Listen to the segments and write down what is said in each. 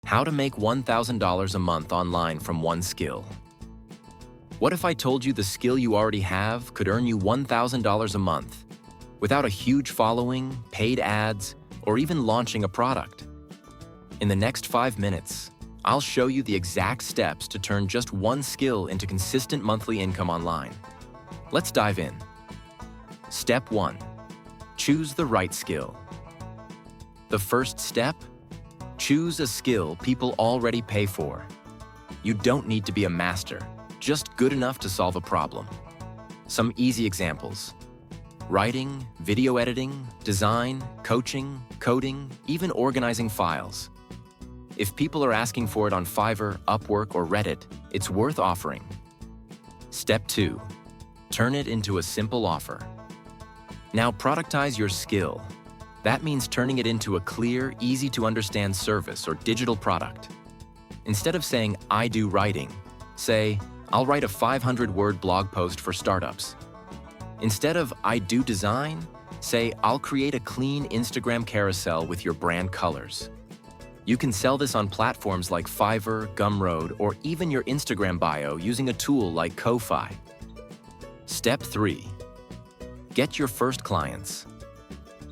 How to make $1,000 a month online from one skill. What if I told you the skill you already have could earn you $1,000 a month without a huge following, paid ads, or even launching a product? In the next 5 minutes, I'll show you the exact steps to turn just one skill into consistent monthly income online. Let's dive in. Step 1. Choose the right skill. The first step? Choose a skill people already pay for. You don't need to be a master, just good enough to solve a problem. Some easy examples: writing, video editing, design, coaching, coding, even organizing files. If people are asking for it on Fiverr, Upwork, or Reddit, it's worth offering. Step 2. Turn it into a simple offer. Now productize your skill. That means turning it into a clear, easy-to-understand service or digital product. Instead of saying, "I do writing," say, "I'll write a 500-word blog post for startups." Instead of "I do design," say, "I'll create a clean Instagram carousel with your brand colors." You can sell this on platforms like Fiverr, Gumroad, or even your Instagram bio using a tool like Ko-Fi. Step 3. Get your first clients.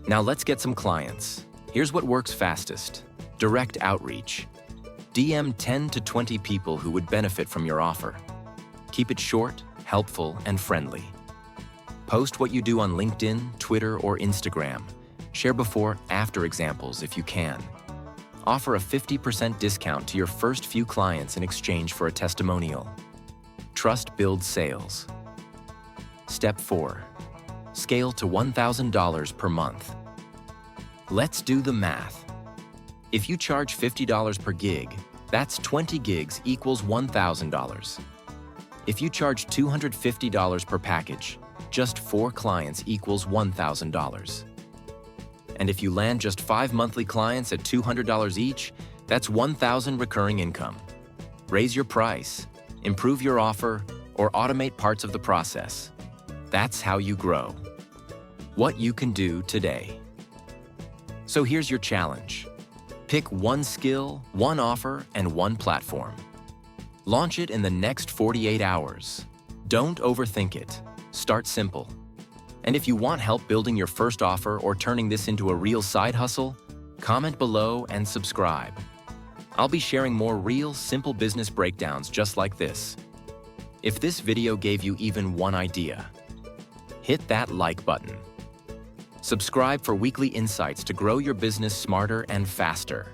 Now let's get some clients. Here's what works fastest: direct outreach. DM 10 to 20 people who would benefit from your offer. Keep it short, helpful, and friendly. Post what you do on LinkedIn, Twitter, or Instagram. Share before/after examples if you can. Offer a 50% discount to your first few clients in exchange for a testimonial. Trust builds sales. Step 4. Scale to $1,000 per month. Let's do the math. If you charge $50 per gig, that's 20 gigs equals $1,000. If you charge $250 per package, just 4 clients equals $1,000. And if you land just 5 monthly clients at $200 each, that's $1,000 recurring income. Raise your price, improve your offer, or automate parts of the process. That's how you grow. What you can do today. So here's your challenge. Pick one skill, one offer, and one platform. Launch it in the next 48 hours. Don't overthink it. Start simple. And if you want help building your first offer or turning this into a real side hustle, comment below and subscribe. I'll be sharing more real, simple business breakdowns just like this. If this video gave you even one idea, hit that like button. Subscribe for weekly insights to grow your business smarter and faster.